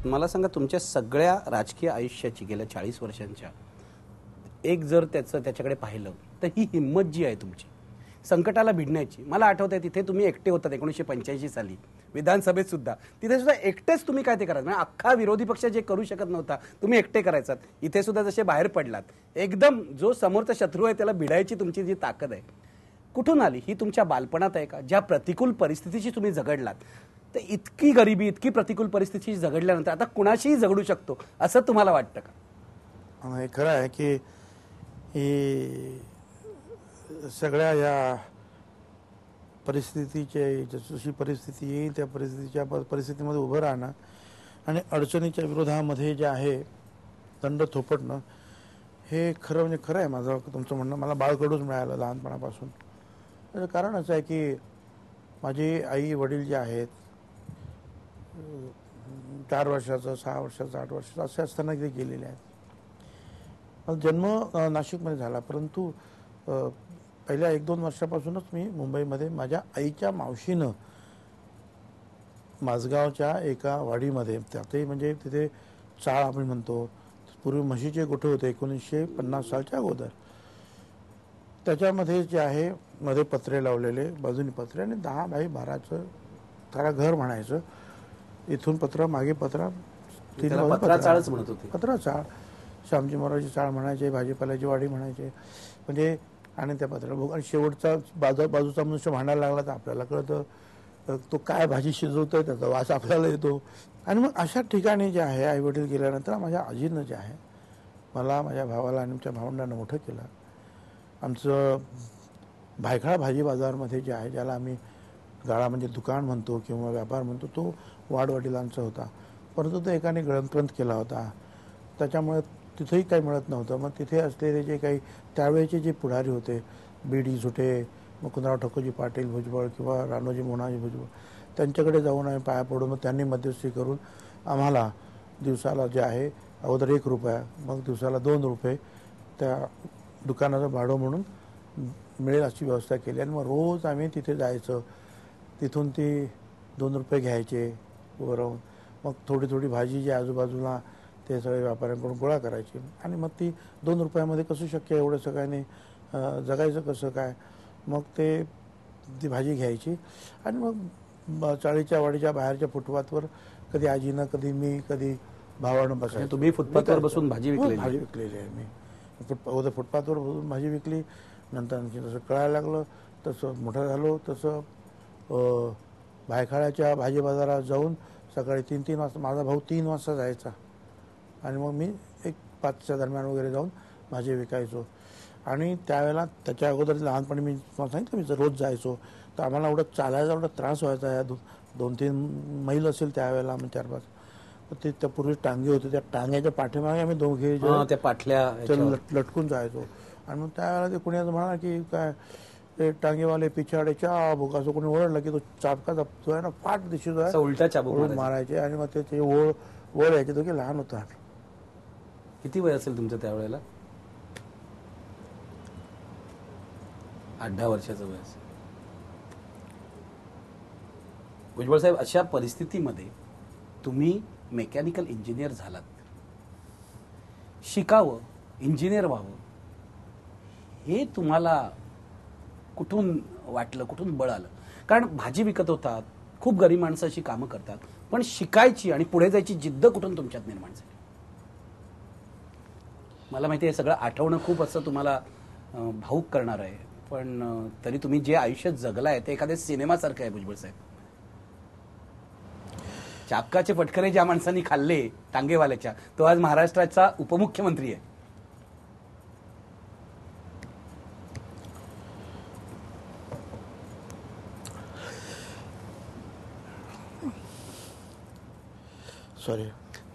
मला सांगा, तुमच्या सगळ्या राजकीय आयुष्याची गेल्या 40 वर्षांच्या एक जर त्याच्याकडे पाहिलं तर ही हिंमत जी आहे तुमची संकटाला भिडण्याची, मला आठवत आहे तिथे तुम्ही एकटे होतात 1985 साली विधानसभेत सुद्धा, तिथे सुद्धा एकटेच तुम्ही काय ते करायचं, म्हणजे अख्खा विरोधी पक्ष जे करू शकत नव्हता तुम्ही एकटे करायचात. इथे सुद्धा जसे बाहेर पडलात, एकदम जो समोरचा शत्रू आहे त्याला भिडायची तुमची जी ताकद आहे कुठून आली? ही तुमच्या बालपणात आहे का? ज्या प्रतिकूल परिस्थितीशी तुम्ही झगडलात, तर इतकी गरिबी, इतकी प्रतिकूल परिस्थितीशी झगडल्यानंतर आता कुणाशीही झगडू शकतो असं तुम्हाला वाटतं का? हे खरं आहे की ही सगळ्या या परिस्थितीचे, जशी परिस्थिती येईल त्या परिस्थितीमध्ये उभं राहणं आणि अडचणीच्या विरोधामध्ये जे आहे दंड थोपटणं, हे खरं म्हणजे खरं आहे. माझं तुमचं म्हणणं मला बाळकडूच मिळालं लहानपणापासून. त्याचं कारण असं आहे की माझी आई वडील जे आहेत 4 वर्षाचं, 6 वर्षाचं, 8 वर्षाचं असे असताना ते गेलेले आहेत. माझा जन्म नाशिकमध्ये झाला, परंतु पहिल्या 1-2 वर्षापासूनच मी मुंबईमध्ये माझ्या आईच्या मावशीनं माझगावच्या एका वाडीमध्ये, त्यातही म्हणजे तिथे चाळ आपण म्हणतो, पूर्वी म्हशीचे गोठे होते 1950 सालच्या अगोदर, त्याच्यामध्ये जे आहे मध्ये पत्रे लावलेले, बाजूनी पत्रे आणि 10 बाय 12चं त्याला घर म्हणायचं. इथून पत्र, मागे पत्रा, 3 पत्राचाळच म्हणत होते. पत्राचाळ, श्यामजी महाराजची चाळ म्हणायचे, भाजीपाल्याची वाडी म्हणायचे. म्हणजे आणि त्या पत्राला आणि शेवटचा बाजूचा मनुष्य भांडायला लागला तर आपल्याला कळतं तो काय भाजी शिजवतोय, त्याचा वास आपल्याला येतो. आणि मग अशा ठिकाणी जे आहे आई वडील गेल्यानंतर माझ्या आजीनं जे आहे मला, माझ्या भावाला आणि आमच्या भावंडांना मोठं केलं. आमचं भायखळा भाजी बाजारमध्ये जे आहे, ज्याला आम्ही गाळा म्हणजे दुकान म्हणतो किंवा व्यापार म्हणतो, तो वाडवडिलांचा होता. परंतु तो एकाने गळंतवंत केला होता, त्याच्यामुळे तिथेही काही मिळत नव्हतं. मग तिथे असलेले जे काही त्यावेळेचे जे पुढारी होते, बीडी झुटे, मुकुंदराव ठकोजी पाटील भुजबळ किंवा राणोजी मोनाजी भुजबळ, त्यांच्याकडे जाऊन आम्ही पाया पडून मग त्यांनी मध्यस्थी करून आम्हाला दिवसाला जे आहे अगोदर 1 रुपया, मग दिवसाला 2 रुपये त्या दुकानाचं भाडं म्हणून मिळेल अशी व्यवस्था केली. आणि मग रोज आम्ही तिथे जायचं, तिथून ती 2 रुपये घ्यायचे वरून, मग थोडी थोडी भाजी जी आजूबाजूला ते सगळे व्यापाऱ्यांकडून गोळा करायची. आणि मग ती 2 रुपयामध्ये कसं शक्य एवढं सगळ्यांनी जगायचं कसं काय, मग ती भाजी घ्यायची. आणि मग चाळीच्या वाडीच्या बाहेरच्या फुटपाथवर कधी आजीनं, कधी मी, कधी भावानं बसायचं. तुम्ही फुटपाथवर बसून भाजी विकलेली आहे मी. अगोदर फुटपाथवर बसून भाजी विकली, नंतर आणखी जसं कळायला लागलं तसं मोठं झालो, तसं भायखळ्याच्या भाजी बाजारात जाऊन सकाळी 3-3 वाजता, माझा भाऊ 3 वाजता जायचा आणि मग मी 5च्या दरम्यान वगैरे जाऊन भाजी विकायचो. आणि त्यावेळेला त्याच्या अगोदर लहानपणी मी सांगितलं मी रोज जायचो, तर आम्हाला एवढं चालायचा एवढा त्रास व्हायचा. या 2-3 मैल असेल त्यावेळेला, आम्ही 4-5, ते त्यापूर्वी टांगे होते, त्या टांग्याच्या पाठीमागे आम्ही दोघे त्या पाटल्या लटकून जायचो. आणि मग त्यावेळेला ते कुणी असं म्हणा की काय ते टांगेवाले पिछाडे चाबूक असं कोणी ओरडलं की तो चाबकाचा जो आहे ना फाट दिशी जो आहे उलटा चाबूक मारायचे. आणि मग ते ओळ यायचे. दोघे लहान होता. किती वय असेल तुमचं त्यावेळेला? 8-10 वर्षाचं वय असेल. भुजबळ साहेब, अशा परिस्थितीमध्ये तुम्ही मेकॅनिकल इंजिनियर झालात. शिकावं, इंजिनियर व्हावं, हे तुम्हाला कुठून वाटलं, कुठून बळ आलं? कारण भाजी विकत होतात, खूप गरीब माणसं अशी कामं करतात, पण शिकायची आणि पुढे जायची जिद्द कुठून तुमच्यात निर्माण झाली? मला माहिती आहे सगळं आठवणं खूप असं तुम्हाला भावूक करणार आहे, पण तरी तुम्ही जे आयुष्य जगलाय ते एखाद्या सिनेमासारखं आहे भुजबळ साहेब. चाबकाचे फटकरे ज्या माणसांनी खाल्ले टांगेवाल्याच्या, तो आज महाराष्ट्राचा उपमुख्यमंत्री आहे. सॉरी.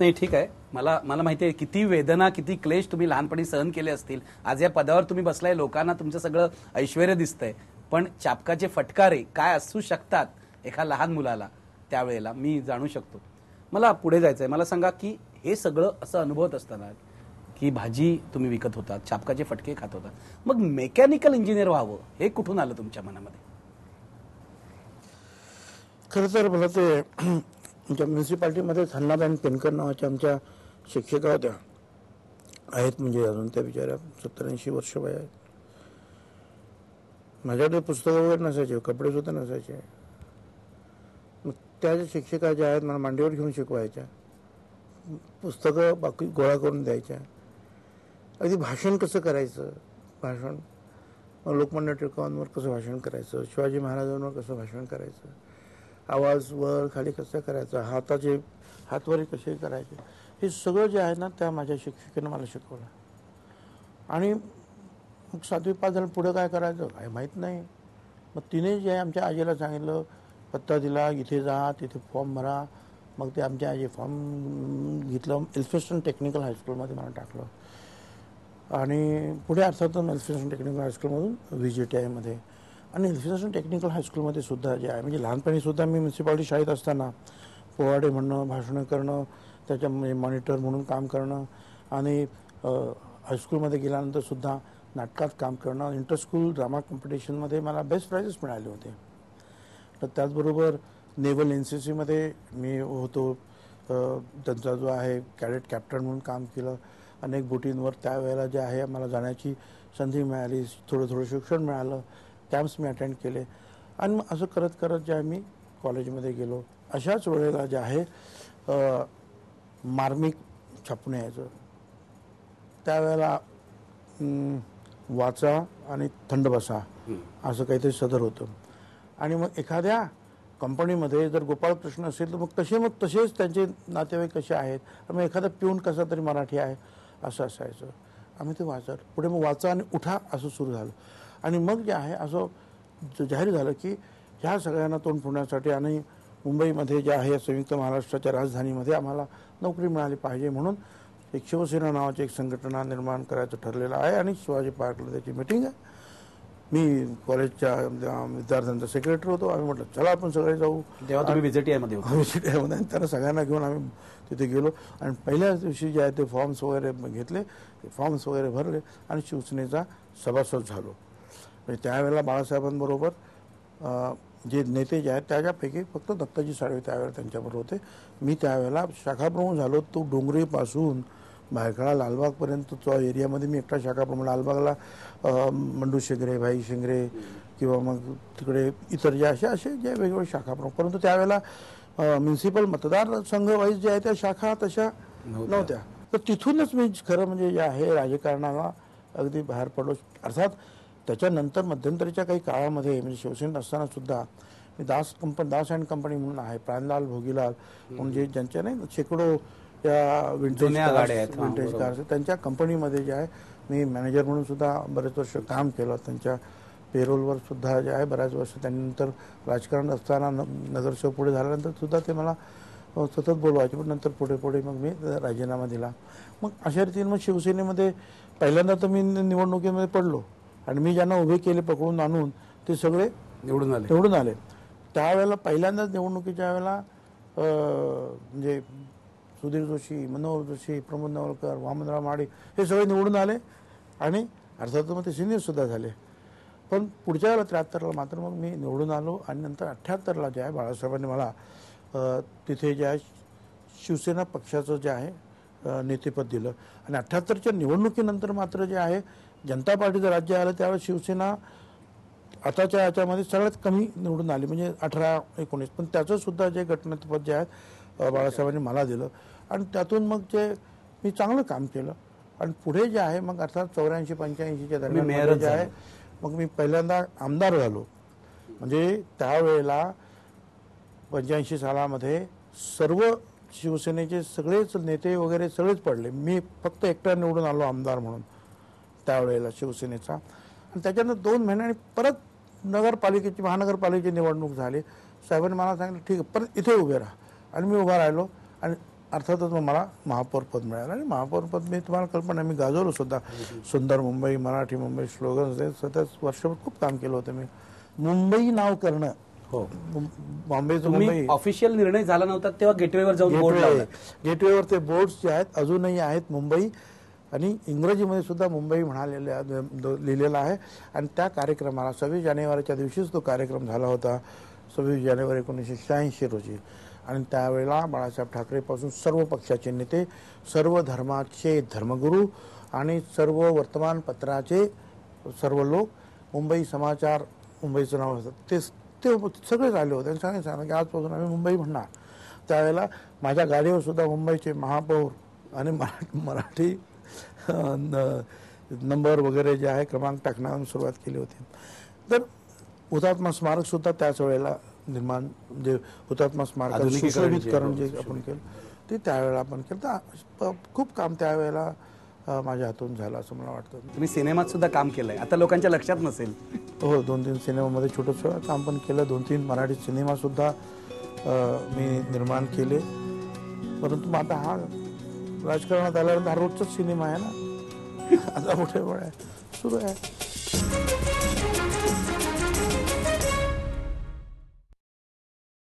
नाही, ठीक आहे. मला माहिती आहे किती वेदना, किती क्लेश तुम्ही लहानपणी सहन केले असतील. आज या पदावर तुम्ही बसलाय, लोकांना तुमचं सगळं ऐश्वर्य दिसतंय, पण चाबकाचे फटकारे काय असू शकतात एका लहान मुलाला त्यावेळेला मी जाणू शकतो. मला पुढे जायचंय. मला सांगा की हे सगळं असं अनुभवत असताना की भाजी तुम्ही विकत होता, चाबकाचे फटके खात होता, मग मेकॅनिकल इंजिनियर व्हावं हे कुठून आलं तुमच्या मनामध्ये? खरं तर मला ते आमच्या म्युन्सिपाल्टीमध्ये हन्नाबाई पेनकर नावाच्या आमच्या शिक्षिका होत्या, आहेत म्हणजे अजून त्या बिचाऱ्या 70-80 वर्ष वय आहेत. माझ्याकडे पुस्तकं वगैरे नसायचे, कपडे सुद्धा नसायचे. मग त्या ज्या शिक्षिका ज्या आहेत मला मांडीवर घेऊन शिकवायच्या, पुस्तकं बाकी गोळा करून द्यायच्या. अगदी भाषण कसं करायचं, भाषण लोकमान्य टिळकांवर कसं भाषण करायचं, शिवाजी महाराजांवर कसं भाषण करायचं, आवाज वर खाली कसं करायचा, हातवारे कसे करायचे, हे सगळं जे आहे ना त्या माझ्या शिक्षिकेनं मला शिकवलं. आणि मग 7वी पास झालं, पुढं काय करायचं काय माहीत नाही. मग तिने जे आहे आमच्या आजीला सांगितलं, पत्ता दिला, इथे जा, तिथे फॉर्म भरा. मग ते आमच्या आजी फॉर्म घेतलं, एल्फिन्स्टन टेक्निकल हायस्कूलमध्ये मला टाकलं. आणि पुढे अर्थातच एल्फिन्स्टन टेक्निकल हायस्कूलमधून VJTIमध्ये. आणि एल्फिन्स्टन टेक्निकल हायस्कूलमध्ये सुद्धा जे आहे म्हणजे लहानपणीसुद्धा मी म्युन्सिपाल्टी शाळेत असताना पोवाडे म्हणणं, भाषणं करणं, त्याच्यामध्ये मॉनिटर म्हणून काम करणं, आणि हायस्कूलमध्ये गेल्यानंतर सुद्धा नाटकात काम करणं, इंटरस्कूल ड्रामा कॉम्पिटिशनमध्ये मला बेस्ट प्राइजेस मिळाले होते. तर त्याचबरोबर नेव्हल NCCमध्ये मी होतो, त्यांचा जो आहे कॅडेट कॅप्टन म्हणून काम केलं. अनेक बोटींवर त्यावेळेला जे आहे मला जाण्याची संधी मिळाली, थोडं शिक्षण मिळालं, कॅम्प्स मी अटेंड केले. आणि मग असं करत करत जे आहे मी कॉलेजमध्ये गेलो. अशाच वेळेला जे आहे मार्मिक छापून यायचं. त्यावेळेला वाचा आणि थंड बसा असं काहीतरी सदर होतं. आणि मग एखाद्या कंपनीमध्ये जर गोपाळकृष्ण असेल तर मग तसेच त्यांचे नातेवाईक कसे आहेत, मग एखादा पिऊन कसा तरी मराठी आहे असं असायचं. आम्ही ते वाचत पुढे मग वाचा आणि उठा असं सुरू झालं. आणि मग जे आहे असं जाहीर झालं की ह्या सगळ्यांना तोंड फोडण्यासाठी आणि मुंबईमध्ये जे आहे संयुक्त महाराष्ट्राच्या राजधानीमध्ये आम्हाला नोकरी मिळाली पाहिजे म्हणून एक शिवसेना नावाची एक संघटना निर्माण करायचं ठरलेलं आहे. आणि शिवाजी पार्कला त्याची मीटिंग आहे. मी कॉलेजच्या विद्यार्थ्यांचा सेक्रेटरी होतो. आम्ही म्हटलं चला आपण सगळे जाऊ. तेव्हा तुम्ही VJTIमध्ये होता? VJTIमध्ये. त्यांना सगळ्यांना घेऊन आम्ही तिथे गेलो आणि पहिल्याच दिवशी जे आहे ते फॉर्म्स वगैरे घेतले, ते फॉर्म्स वगैरे भरले आणि शिवसेनेचा सभासद झालो. म्हणजे त्यावेळेला बाळासाहेबांबरोबर जे नेते जे आहेत त्याच्यापैकी फक्त दत्ताजी साळवे त्यावेळेला त्यांच्याबरोबर होते. मी त्यावेळेला शाखाप्रमुख झालो. तो डोंगरीपासून भायखळा लालबागपर्यंत तो एरियामध्ये मी एकटा शाखाप्रमुख. लालबागला मंडू शेंगरे, भाई शेंगरे किंवा मग तिकडे इतर जे असे जे वेगवेगळे शाखाप्रमुख. परंतु त्यावेळेला म्युन्सिपल मतदारसंघ वाईज जे आहे त्या शाखा तशा नव्हत्या. तर तिथूनच मी खरं म्हणजे जे आहे राजकारणाला अगदी बाहेर पडलो. अर्थात त्याच्यानंतर मध्यंतरीच्या काही काळामध्ये म्हणजे शिवसेनेत असताना सुद्धा मी दास अँड कंपनी म्हणून आहे, प्राणलाल भोगीलाल म्हणजे ज्यांच्या नाही शेकडो या विंटेज कार्स त्यांच्या कंपनीमध्ये जे आहे मी मॅनेजर म्हणून सुद्धा बरेच वर्ष काम केलं. त्यांच्या पेरोलवर सुद्धा जे आहे बऱ्याच वर्ष. त्यानंतर राजकारण असताना नगरसेवक पुढे झाल्यानंतर सुद्धा ते मला सतत बोलवायचे. पण नंतर पुढे मग मी राजीनामा दिला. मग अशा रीतीने मग शिवसेनेमध्ये पहिल्यांदा तर मी निवडणुकीमध्ये पडलो आणि मी ज्यांना उभे केले पकडून आणून ते सगळे निवडून आले. त्यावेळेला पहिल्यांदाच निवडणुकीच्या वेळेला म्हणजे सुधीर जोशी, मनोहर जोशी, प्रमोद नवलकर, वामनराव महाडिक हे सगळे निवडून आले आणि अर्थात मग ते सिनियर सुद्धा झाले. पण पुढच्या वेळेला 73ला मात्र मग मी निवडून आलो. आणि नंतर 78ला जे आहे बाळासाहेबांनी मला तिथे जे आहे शिवसेना पक्षाचं जे आहे नेतेपद दिलं. आणि 78च्या निवडणुकीनंतर मात्र जे आहे जनता पार्टीचं राज्य आलं त्यावेळेस शिवसेना आताच्या याच्यामध्ये सगळ्यात कमी निवडून आली म्हणजे 18-19. पण त्याचं सुद्धा जे गटनेतेपद जे आहे बाळासाहेबांनी मला दिलं आणि त्यातून मग जे मी चांगलं काम केलं. आणि पुढे जे आहे मग अर्थात 84-85च्या दरम्यान जे आहे मग मी पहिल्यांदा आमदार झालो. म्हणजे त्यावेळेला 85 सालामध्ये सर्व शिवसेनेचे सगळेच नेते वगैरे सगळेच पडले. मी फक्त एकटा निवडून आलो आमदार म्हणून त्यावेळेला शिवसेनेचा. आणि त्याच्यानंतर 2 महिन्यांनी परत महानगरपालिकेची निवडणूक झाली. साहेबांनी मला सांगितलं ठीक आहे परत इथे उभे राहा. आणि मी उभा राहिलो आणि अर्थातच मग मला महापौरपद मिळालं. आणि महापौरपद मी तुम्हाला कल्पना मी गाजवलो सुद्धा. सुंदर मुंबई, मराठी मुंबई स्लोगन्स सतत वर्षभर खूप काम केलं होतं मी. मुंबई नाव करणं हो बॉम्बेचं मुंबई ऑफिशियल निर्णय झाला नव्हता तेव्हा गेटवेवर जाऊन बोर्ड लावला. गेटवेवर ते बोर्ड्स जे आहेत अजूनही आहेत मुंबई. आणि इंग्रजीमध्ये सुद्धा मुंबई लिहिलेला आहे. आणि त्या कार्यक्रमाला 26 जानेवारीच्या दिवशीच तो कार्यक्रम झाला होता. 26 जानेवारी 1986 रोजी. आणि त्यावेळेला बाळासाहेब ठाकरेपासून सर्व पक्षाचे नेते, सर्व धर्माचे धर्मगुरू आणि सर्व वर्तमानपत्राचे सर्व लोक, मुंबई समाचार, मुंबईचं नाव असतं ते सगळेच आले होते आणि सांगितलं की आजपासून आम्ही मुंबई म्हणणार. त्यावेळेला माझ्या गाडीवर सुद्धा मुंबईचे महापौर आणि मराठी नंबर वगैरे जे आहे क्रमांक टाकण्यावर सुरुवात केली होती. तर हुतात्मा स्मारक सुद्धा त्याच वेळेला निर्माण, म्हणजे हुतात्मा स्मारक सुशोभीकरण जे आपण केलं ते त्यावेळेला आपण केलं. तर खूप काम त्यावेळेला माझ्या हातून झालं असं मला वाटतं. तुम्ही सिनेमात सुद्धा काम केलंय, आता लोकांच्या लक्षात नसेल. हो, 2-3 सिनेमामध्ये छोटंसं काम पण केलं, 2-3 मराठी सिनेमा सुद्धा मी निर्माण केले. परंतु मग आता हा राजकारणात आल्यानंतर हा रोजचाच सिनेमा आहे ना, आता मोठे आहे सुरू आहे.